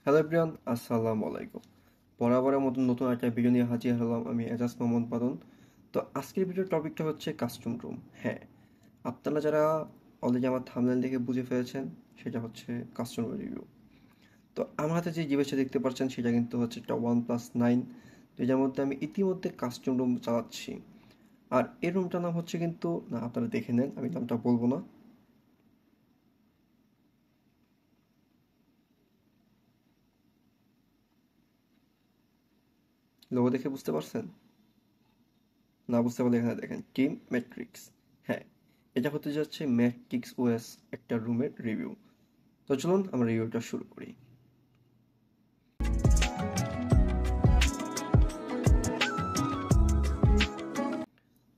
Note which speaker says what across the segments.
Speaker 1: Hello everyone, আসসালামু আলাইকুম। বরাবরের মতন নতুন একটা ভিডিও নিয়ে হাজির হলাম আমি এজাজ মোহাম্মদ বাদন। তো আজকের ভিডিওর টপিকটা হচ্ছে কাস্টম রুম। হ্যাঁ, আপনারা যারা অলরেডি আমার থাম্বনেল দেখে বুঝে ফেলেছেন, সেটা হচ্ছে কাস্টম রুম রিভিউ। তো আমার হাতে যে ডিভাইসটা দেখতে পাচ্ছেন সেটা কিন্তু হচ্ছে একটা OnePlus 9, যেটার মধ্যে আমি ইতিমধ্যে কাস্টম রুম চালাচ্ছি। আর এই রুমটার নাম হচ্ছে কিন্তু না, আপনারা দেখে নেন, আমি নামটা বলবো না। লোগো দেখে বুঝতে পারছেন? না বুঝতে পারলে এখানে দেখেন টিম ম্যাট্রিক্স। হ্যাঁ, এটা হতে যাচ্ছে ম্যাট্রিক্স ওএস একটা রুমের রিভিউ। তো চলুন আমরা রিভিউটা শুরু করি।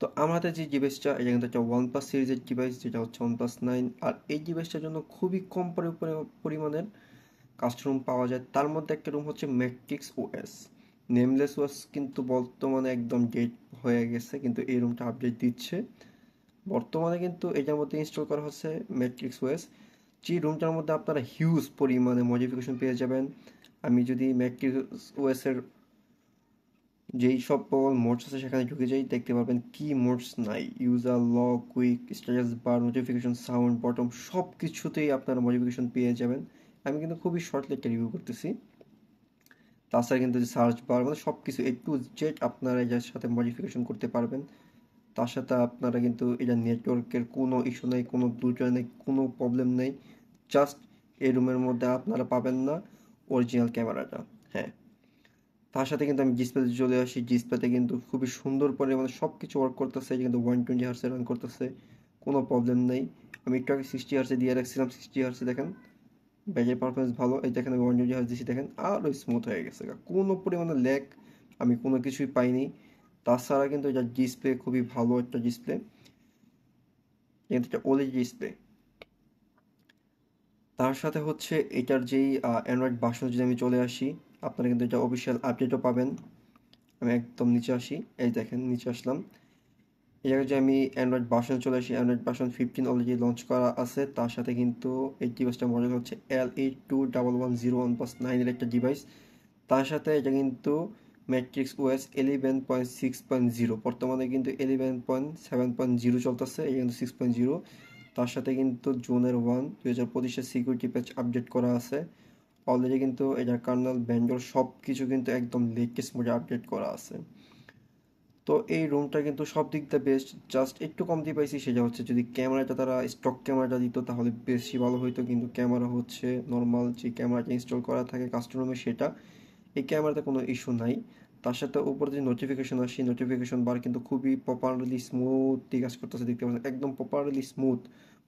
Speaker 1: তো আমার হাতে যে ডিভাইসটা, এটা কিন্তু একটা OnePlus সিরিজের ডিভাইস, যেটা হচ্ছে OnePlus 9। আর এই ডিভাইসটার জন্য খুবই কম পরিমাণের কাস্টম রুম পাওয়া যায়। তার মধ্যে একটা রুম হচ্ছে ম্যাট্রিক্স ওএস। নেমলেস ওএস কিন্তু বর্তমানে একদম ডেট হয়ে গেছে, কিন্তু এই রুমটা আপডেট দিচ্ছে। বর্তমানে কিন্তু এটার মধ্যে ইনস্টল করা হচ্ছে ম্যাট্রিক্স ওএস, যে রুমটার মধ্যে আপনারা হিউজ পরিমাণে মডিফিকেশন পেয়ে যাবেন। আমি যদি ম্যাট্রিক্স ওএস এর যেই সব মোডস আছে সেখানে ঢুকে যাই, দেখতে পারবেন কি মোডস নাই। User lock, quick, status bar, notification, sound, bottom সব কিছুতেই আপনারা মডিফিকেশন পেয়ে যাবেন। আমি কিন্তু খুবই শর্টলি একটা রিভিউ করতেছি। তাছাড়া কিন্তু যে সার্চ বার মানে সব কিছু A to Z আপনারা এটার সাথে মডিফিকেশন করতে পারবেন। তার সাথে আপনারা কিন্তু এটা নেটওয়ার্কের কোনো ইস্যু নেই, কোনো দুর্জয় নেই, কোনো প্রবলেম নেই। জাস্ট এই রুমের মধ্যে আপনারা পাবেন না অরিজিনাল ক্যামেরাটা। হ্যাঁ, তার সাথে কিন্তু আমি ডিসপ্লেতে চলে আসি। ডিসপ্লেতে কিন্তু খুবই সুন্দর পরিমাণে সব কিছু ওয়ার্ক করতেছে। এটা কিন্তু 120 হার্সে রান করতেছে, কোনো প্রবলেম নেই। আমি একটু আগে 60 হার্সে দিয়ে রাখছিলাম, 60 হার্সে দেখেন ব্যাটারি পারফরমেন্স ভালো। এই দেখেন আমি 120 হার্স দিচ্ছি, দেখেন আরও স্মুথ হয়ে গেছে, কোনো পরিমাণে ল্যাগ আমি কোনো কিছুই পাইনি। তাছাড়া কিন্তু এটা ডিসপ্লে খুবই ভালো একটা ডিসপ্লে, কিন্তু এটা OLED ডিসপ্লে। তার সাথে হচ্ছে এটার যেই অ্যান্ড্রয়েড ভার্সন, যদি আমি চলে আসি, আপনারা কিন্তু এটা অফিসিয়াল আপডেটও পাবেন। আমি একদম নিচে আসি, এই দেখেন নিচে আসলাম। এই জায়গায় যে আমি অ্যান্ড্রয়েড ভার্সন চলে আসি, অ্যান্ড্রয়েড ভার্সন 15 অলরেডি লঞ্চ করা আছে। তার সাথে কিন্তু এই ডিভাইসটার মডেল হচ্ছে L8110 OnePlus 9 এর একটা ডিভাইস। তার সাথে এটা কিন্তু ম্যাট্রিক্স ওএস 11.6.0, বর্তমানে কিন্তু 11.7.0 চলতেছে, এটা কিন্তু 6.0। তার সাথে কিন্তু জুনের 1 2025-এর সিকিউরিটি প্যাচ আপডেট করা আছে। অলরেডি কিন্তু এটার কার্নাল ব্যান্ডর সব কিছু কিন্তু একদম লেটেস্ট মোডে আপডেট করা আছে। তো এই রুমটা কিন্তু সব দিক দিয়ে বেস্ট। জাস্ট একটু কমতি পাইছি, সেটা হচ্ছে যদি ক্যামেরাটা তারা স্টক ক্যামেরাটা দিত তাহলে বেশি ভালো হইতো, কিন্তু ক্যামেরা হচ্ছে নর্মাল যে ক্যামেরাটা ইনস্টল করা থাকে কাস্টম রুমে, সেটা এই ক্যামেরাতে কোনো ইস্যু নাই। তার সাথে উপরে যে নোটিফিকেশন আসে, নোটিফিকেশন বার কিন্তু খুবই প্রপারলি স্মুথলি কাজ করতেছে, দেখতে পাচ্ছেন একদম প্রপারলি স্মুথ,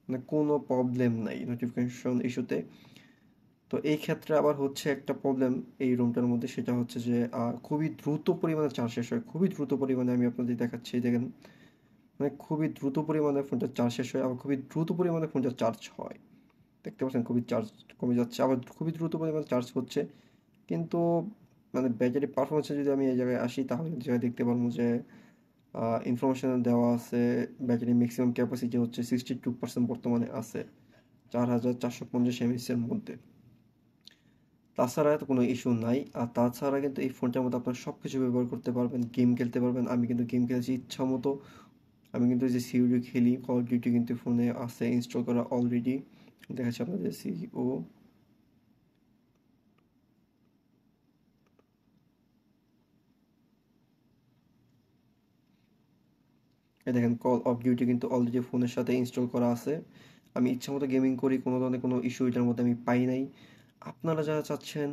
Speaker 1: মানে কোনো প্রবলেম নাই নোটিফিকেশন ইস্যুতে। তো এই ক্ষেত্রে আবার হচ্ছে একটা প্রবলেম এই রুমটার মধ্যে, সেটা হচ্ছে যে খুবই দ্রুত পরিমাণে চার্জ শেষ হয়, খুবই দ্রুত পরিমাণে। আমি আপনাদের দেখাচ্ছি, দেখেন মানে খুবই দ্রুত পরিমাণে ফোনটা চার্জ শেষ হয়, আবার খুবই দ্রুত পরিমাণে ফোনটা চার্জ হয়। দেখতে পাচ্ছেন খুবই চার্জ কমে যাচ্ছে, আবার খুবই দ্রুত পরিমাণে চার্জ হচ্ছে। কিন্তু মানে ব্যাটারি পারফরমেন্সে যদি আমি এই জায়গায় আসি, তাহলে কিন্তু জায়গায় দেখতে পারবো যে ইনফরমেশন দেওয়া আছে ব্যাটারি ম্যাক্সিমাম ক্যাপাসিটি হচ্ছে 62% বর্তমানে আছে 4450 mAh এর মধ্যে। তাছাড়া তো কোনো ইস্যু নাই। আর তাছাড়া কিন্তু এই ফোনটার মধ্যে আপনারা সব কিছু ব্যবহার করতে পারবেন, গেম খেলতে পারবেন। আমি কিন্তু গেম খেলেছি ইচ্ছা মতো। আমি কিন্তু যে সিওডি খেলি, কল অফ ডিউটি কিন্তু ফোনে আছে ইনস্টল করা অলরেডি। দেখাচ্ছি আপনাদের সিও, এই দেখেন কল অফ ডিউটি কিন্তু অলরেডি ফোনের সাথে ইনস্টল করা আছে। আমি ইচ্ছা মতো গেমিং করি, কোনো ধরনের কোনো ইস্যু এটার মধ্যে আমি পাই নাই। আপনারা যারা চাচ্ছেন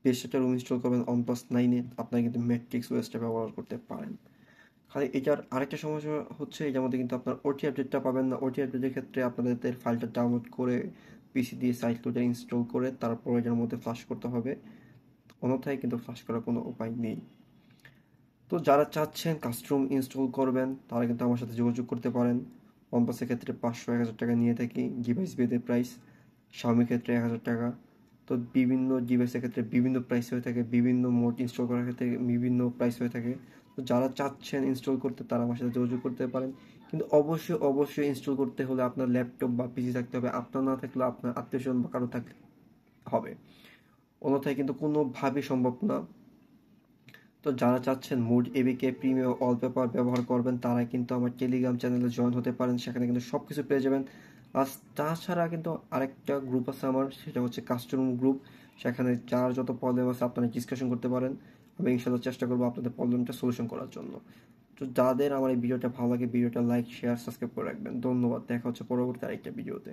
Speaker 1: বেশ একটা রুম ইনস্টল করবেন OnePlus 9-এ, আপনারা কিন্তু ম্যাট্রিক্স ওএসটা ব্যবহার করতে পারেন। খালি এটার আরেকটা সমস্যা হচ্ছে, এটার মধ্যে কিন্তু আপনার ওটি আপডেটটা পাবেন না। ওটি আপডেটের ক্ষেত্রে আপনাদের ফাইলটা ডাউনলোড করে পিসি দিয়ে সাইট লোডার ইনস্টল করে তারপর এটার মধ্যে ফ্লাশ করতে হবে, অন্যথায় কিন্তু ফ্লাশ করার কোনো উপায় নেই। তো যারা চাচ্ছেন কাস্টম ইনস্টল করবেন, তারা কিন্তু আমার সাথে যোগাযোগ করতে পারেন। OnePlus-এর ক্ষেত্রে 500-1000 টাকা নিয়ে থাকি ডিভাইস ভেদে প্রাইস, Xiaomi ক্ষেত্রে 1000 টাকা। তো বিভিন্ন ডিভাইসের ক্ষেত্রে বিভিন্ন প্রাইস হয়ে থাকে, বিভিন্ন মোড ইনস্টল করার ক্ষেত্রে বিভিন্ন প্রাইস হয়ে থাকে। তো যারা চাচ্ছেন ইনস্টল করতে, তারা আমার সাথে যোগাযোগ করতে পারেন। কিন্তু অবশ্যই অবশ্যই ইনস্টল করতে হলে আপনার ল্যাপটপ বা পিসি থাকতে হবে, আপনার না থাকলে আপনার আত্মীয়স্বজন বা কারো থাকলে হবে। অন্যথায় কিন্তু কোনোভাবেই সম্ভব না। তো যারা চাচ্ছেন মুড এবিকে প্রিমিয়াম ওয়ালপেপার ব্যবহার করবেন তারা কিন্তু আমার টেলিগ্রাম চ্যানেলে জয়েন হতে পারেন, সেখানে কিন্তু সব কিছু পেয়ে যাবেন। আর তাছাড়া কিন্তু আরেকটা গ্রুপ আছে আমার, সেটা হচ্ছে কাস্টম গ্রুপ। সেখানে যার যত প্রবলেম আছে আপনারা ডিসকাশন করতে পারেন। আমি ইনশাল্লাহ চেষ্টা করবো আপনাদের প্রবলেমটা সলিউশন করার জন্য। তো যাদের আমার এই ভিডিওটা ভালো লাগে ভিডিওটা লাইক শেয়ার সাবস্ক্রাইব করে রাখবেন। ধন্যবাদ, দেখা হচ্ছে পরবর্তী আরেকটা ভিডিওতে।